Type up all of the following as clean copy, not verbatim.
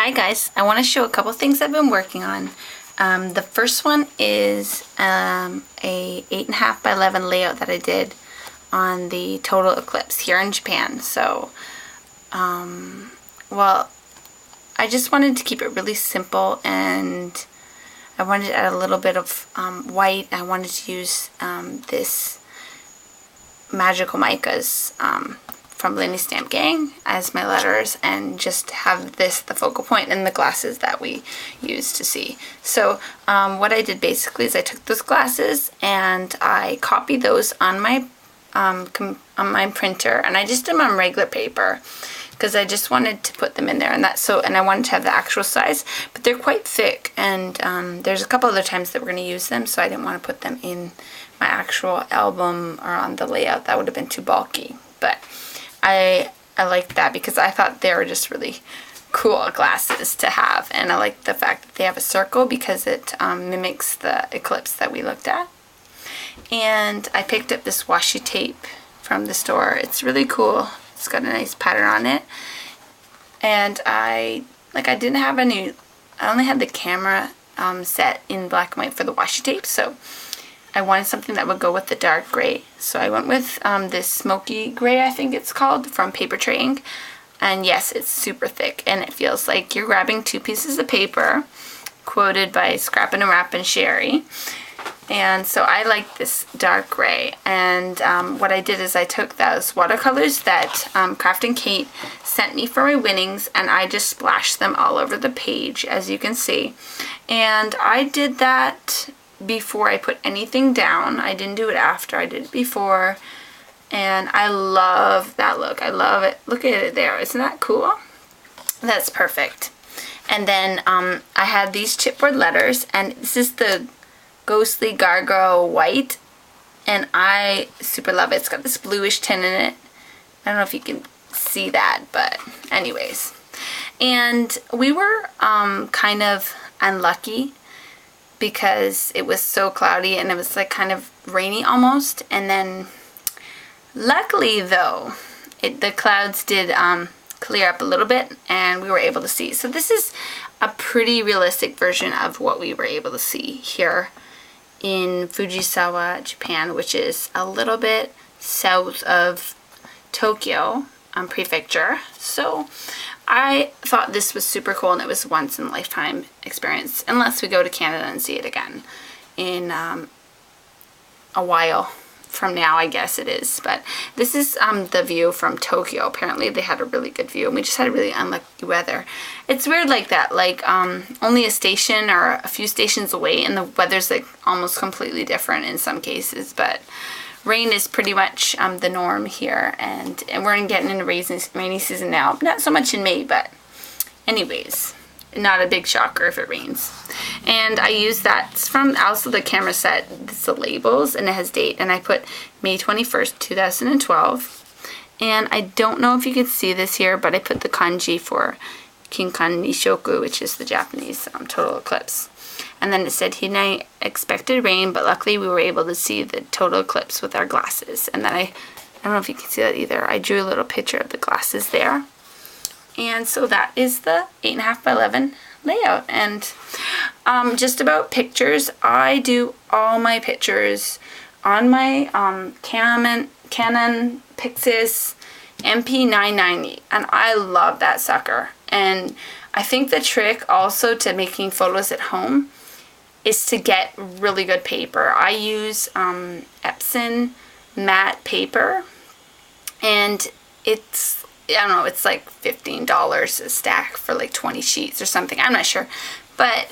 Hi guys, I want to show a couple things I've been working on. The first one is a 8.5 by 11 layout that I did on the total eclipse here in Japan. So, well, I just wanted to keep it really simple, and I wanted to add a little bit of white. I wanted to use this magical micas from Lindy Stamp Gang as my letters, and just have this the focal point and the glasses that we use to see. So what I did basically is I took those glasses and I copied those on my printer, and I just did them on regular paper because I just wanted to put them in there, and I wanted to have the actual size, but they're quite thick, and there's a couple other times that we're going to use them, so I didn't want to put them in my actual album or on the layout. That would have been too bulky, but I liked that because I thought they were just really cool glasses to have, and I like the fact that they have a circle because it mimics the eclipse that we looked at. And I picked up this washi tape from the store. It's really cool. It's got a nice pattern on it, and I didn't have any. I only had the camera set in black and white for the washi tape, so I wanted something that would go with the dark gray. So I went with this smoky gray, I think it's called, from Paper Tray Ink. And yes, it's super thick, and it feels like you're grabbing two pieces of paper, quoted by scrappinnwrappin Cheri. And so I like this dark gray, and what I did is I took those watercolors that Kraftinkate sent me for my winnings, and I just splashed them all over the page, as you can see. And I did that before I put anything down. I didn't do it after, I did it before, and I love that look. I love it. Look at it there. Isn't that cool? That's perfect. And then I had these chipboard letters, and this is the Ghostly Gargoyle White, and I super love it. It's got this bluish tint in it. I don't know if you can see that, but anyways. And we were kind of unlucky because it was so cloudy, and it was like kind of rainy almost. And then luckily though, the clouds did clear up a little bit, and we were able to see. So this is a pretty realistic version of what we were able to see here in Fujisawa, Japan, which is a little bit south of Tokyo Prefecture. So I thought this was super cool, and it was a once in a lifetime experience, unless we go to Canada and see it again in a while from now, I guess it is. But this is the view from Tokyo. Apparently they had a really good view, and we just had really unlucky weather. It's weird like that, like only a station or a few stations away, and the weather's like almost completely different in some cases. But rain is pretty much the norm here, and we're getting into rainy season now. Not so much in May, but anyways, not a big shocker if it rains. And I use that. It's from also the camera set. It's the labels, and it has date, and I put May 21st, 2012. And I don't know if you can see this here, but I put the kanji for Kinkan Nishoku, which is the Japanese total eclipse. And then it said Hinai expected rain, but luckily we were able to see the total eclipse with our glasses. And then I don't know if you can see that either. I drew a little picture of the glasses there. And so that is the 8.5 by 11 layout. And just about pictures, I do all my pictures on my Canon Pixis MP990, and I love that sucker. And I think the trick also to making photos at home is to get really good paper. I use Epson matte paper, and it's, I don't know, it's like $15 a stack for like 20 sheets or something. I'm not sure, but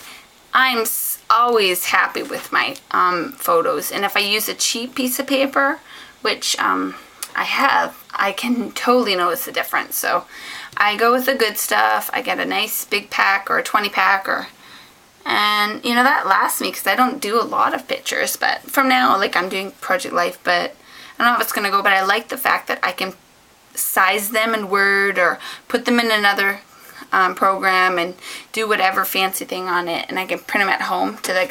I'm always happy with my photos. And if I use a cheap piece of paper, which I have, I can totally notice the difference. So I go with the good stuff. I get a nice big pack or a 20 pack, and you know, that lasts me because I don't do a lot of pictures. But from now, like, I'm doing Project Life, but I don't know if it's going to go, but I like the fact that I can size them in Word or put them in another program and do whatever fancy thing on it, and I can print them at home to the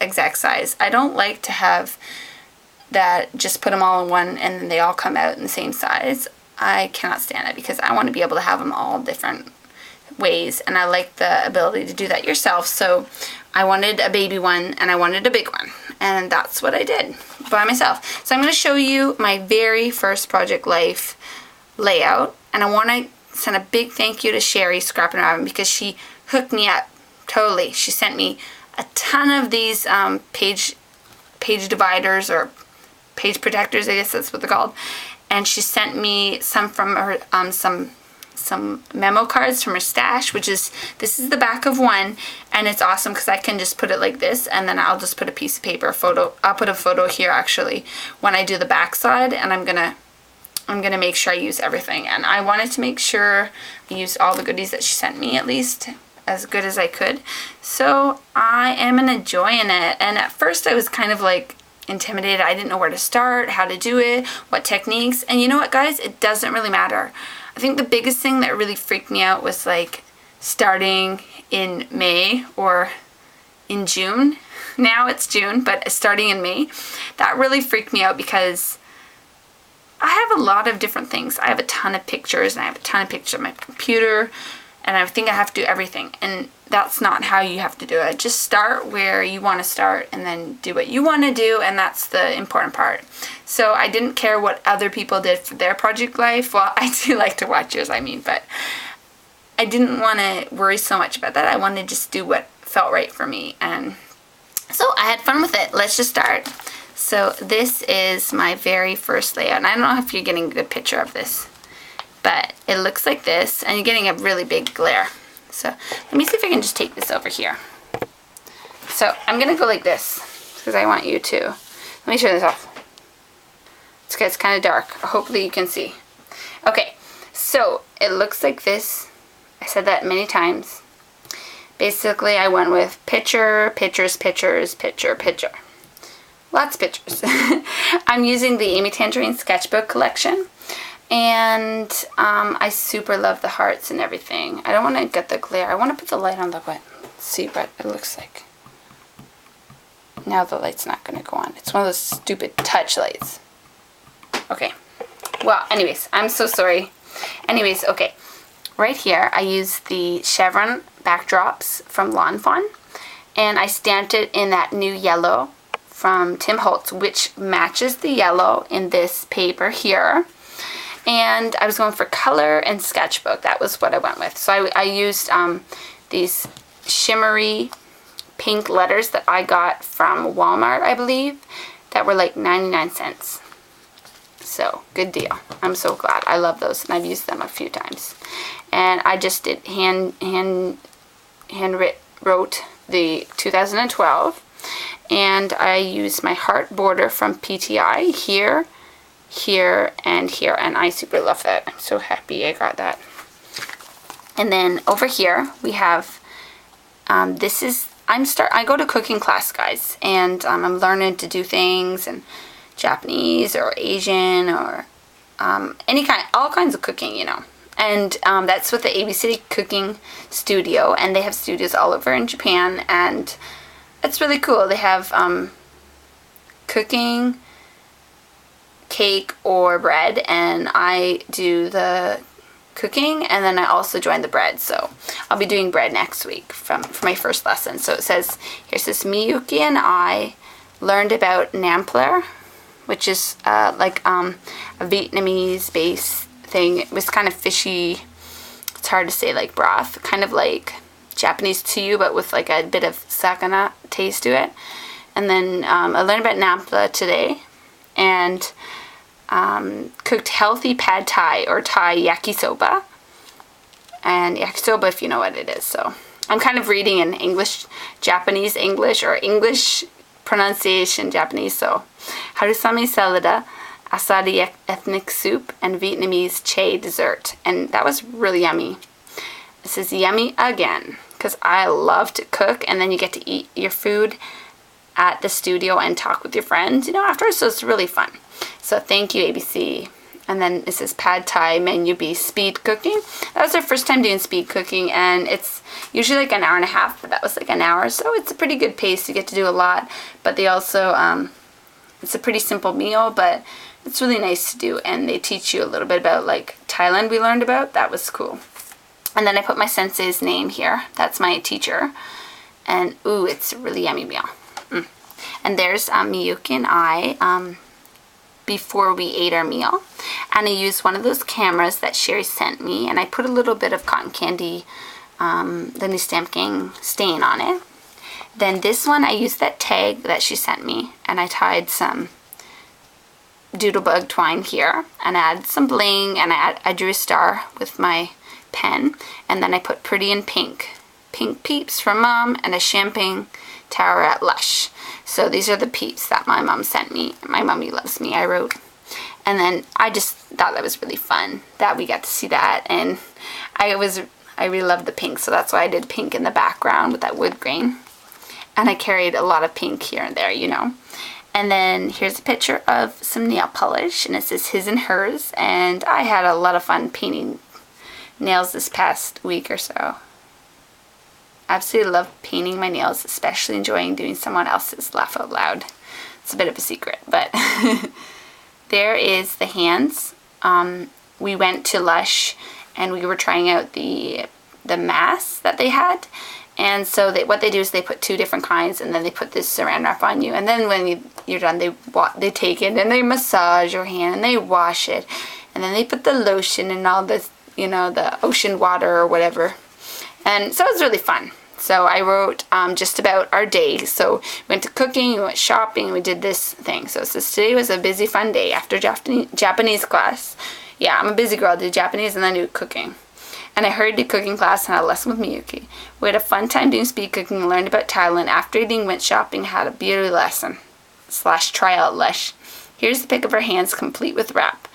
exact size. I don't like to have that just put them all in one and then they all come out in the same size. I cannot stand it because I want to be able to have them all different ways, and I like the ability to do that yourself. So I wanted a baby one and I wanted a big one, and that's what I did by myself. So I'm going to show you my very first Project Life layout, and I want to send a big thank you to Cheri scrappinnwrappin because she hooked me up totally. She sent me a ton of these page dividers or page protectors, I guess that's what they're called, and she sent me some from her some memo cards from her stash, this is the back of one, and it's awesome because I can just put it like this, and then I'll just put a piece of paper, I'll put a photo here actually when I do the back side, and I'm gonna make sure I use everything, and I wanted to make sure I used all the goodies that she sent me, at least as good as I could. So I am enjoying it, and at first I was kind of like intimidated. I didn't know where to start, how to do it, what techniques, and you know what, guys, it doesn't really matter. I think the biggest thing that really freaked me out was like starting in May or in June. Now it's June, but starting in May, that really freaked me out because I have a lot of different things. I have a ton of pictures, and I have a ton of pictures on my computer, and I think I have to do everything, and that's not how you have to do it. Just start where you want to start and then do what you want to do, and that's the important part. So I didn't care what other people did for their Project Life. Well, I do like to watch yours, but I didn't want to worry so much about that. I wanted to just do what felt right for me, and so I had fun with it. Let's just start. So this is my very first layout, and I don't know if you're getting a good picture of this, but it looks like this, and you're getting a really big glare. So let me see if I can just take this over here. So I'm gonna go like this because I want you to. Let me turn this off. It's kind of dark. Hopefully you can see. Okay, so it looks like this. I said that many times. Basically, I went with picture, pictures, pictures, picture, picture. Lots of pictures. I'm using the Amy Tangerine sketchbook collection. And I super love the hearts and everything. I don't want to get the glare. I want to put the light on the what. See what it looks like. Now the light's not going to go on. It's one of those stupid touch lights. Okay. Well, anyways, I'm so sorry. Anyways, okay. Right here, I use the chevron backdrops from Lawn Fawn. And I stamped it in that new yellow from Tim Holtz, which matches the yellow in this paper here. And I was going for color and sketchbook. That was what I went with. So I used these shimmery pink letters that I got from Walmart, I believe, that were like 99 cents. So, good deal. I'm so glad. I love those, and I've used them a few times. And I just did wrote the 2012, and I used my heart border from PTI here, here, and here, and I super love that. I'm so happy I got that. And then over here we have I go to cooking class, guys, and I'm learning to do things in Japanese or Asian or all kinds of cooking, you know. And that's with the AB City Cooking Studio, and they have studios all over in Japan, and it's really cool. They have cooking, cake, or bread, and I do the cooking, and then I also join the bread. So I'll be doing bread next week for my first lesson. So it says, Miyuki and I learned about nampler, which is like a Vietnamese base thing. It was kind of fishy. It's hard to say, like broth, kind of like Japanese tteyu, but with like a bit of sakana taste to it. And then I learned about nampler today, and cooked healthy pad thai or Thai yakisoba. And yakisoba, if you know what it is. So I'm kind of reading in English, Japanese English, or English pronunciation Japanese. So harusami salada, asadi ethnic soup, and Vietnamese chai dessert. And that was really yummy. This is yummy again, because I love to cook, and then you get to eat your food at the studio and talk with your friends, you know, afterwards. So it's really fun. So thank you, ABC. And then this is Pad Thai Menu B speed cooking. That was our first time doing speed cooking, and it's usually like an hour and a half, but that was like an hour. So it's a pretty good pace. You get to do a lot, but they also, it's a pretty simple meal, but it's really nice to do. And they teach you a little bit about like Thailand we learned about. That was cool. And then I put my sensei's name here. That's my teacher. And ooh, it's a really yummy meal. And there's Miyuki and I before we ate our meal. And I used one of those cameras that Cheri sent me, and I put a little bit of cotton candy, the New Stamp Gang stain on it. Then this one, I used that tag that she sent me, and I tied some doodlebug twine here, and I added some bling, and I drew a star with my pen, and then I put pretty in pink peeps from Mom, and a champagne tower at Lush. So these are the peeps that my mom sent me. My mommy loves me, I wrote. And then I just thought that was really fun that we got to see that, and I really loved the pink, so that's why I did pink in the background with that wood grain. And I carried a lot of pink here and there, you know. And then here's a picture of some nail polish, and it says his and hers, and I had a lot of fun painting nails this past week or so. I absolutely love painting my nails, especially enjoying doing someone else's, laugh out loud. It's a bit of a secret, but there is the hands. We went to Lush and we were trying out the masks that they had. And so what they do is they put 2 different kinds, and then they put this saran wrap on you. And then when you're done, they take it and they massage your hand and they wash it. And then they put the lotion and all this, you know, the ocean water or whatever. And so it was really fun. So I wrote just about our day. So we went to cooking, we went shopping, we did this thing. So today was a busy, fun day after Japanese class. Yeah, I'm a busy girl. I did Japanese and then I do cooking. And I hurried to cooking class and had a lesson with Miyuki. We had a fun time doing speed cooking and learned about Thailand. After eating, went shopping, had a beauty lesson / tryout Lush. Here's the pic of her hands complete with wrap.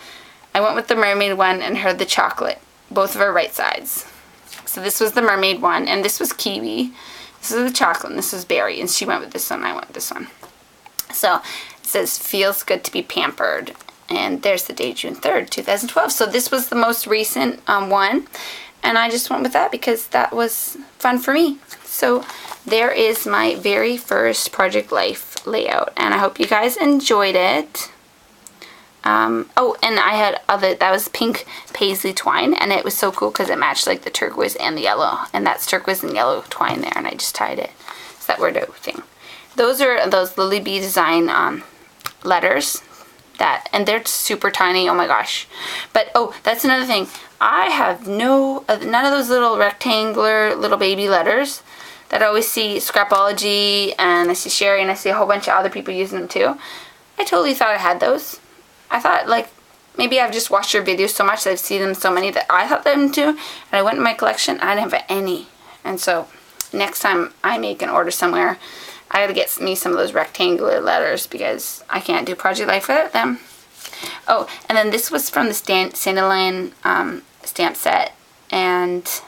I went with the mermaid one and her the chocolate, both of her right sides. So this was the mermaid one, and this was kiwi. This is the chocolate, and this was berry, and she went with this one, I went with this one. So it says, feels good to be pampered. And there's the date, June 3rd, 2012. So this was the most recent one. And I just went with that because that was fun for me. So there is my very first Project Life layout. And I hope you guys enjoyed it. Oh, and I had that was pink paisley twine. And it was so cool because it matched like the turquoise and the yellow. And that's turquoise and yellow twine there. And I just tied it. So that word out thing. Those are those Lily Bee design letters. And they're super tiny, oh my gosh. But oh, that's another thing. I have none of those little rectangular little baby letters that I always see Scrapology, and I see Cheri, and I see a whole bunch of other people using them too. I totally thought I had those. I thought, like, maybe I've just watched your videos so much that I've seen them so many that I thought them too. And I went in my collection, I didn't have any. And so next time I make an order somewhere, I gotta get me some of those rectangular letters because I can't do Project Life without them. Oh, and then this was from the Sandalline stamp set, and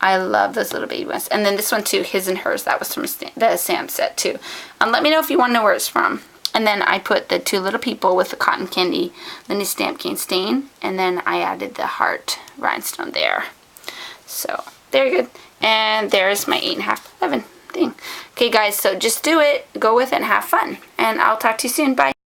I love those little baby ones. And then this one too, his and hers, that was from the stamp set too. Let me know if you want to know where it's from. And then I put the 2 little people with the cotton candy, the New Stamp Gang stain, and then I added the heart rhinestone there. So very good. And there's my 8.5 by 11 thing. Okay guys, so just do it, go with it, and have fun. And I'll talk to you soon. Bye.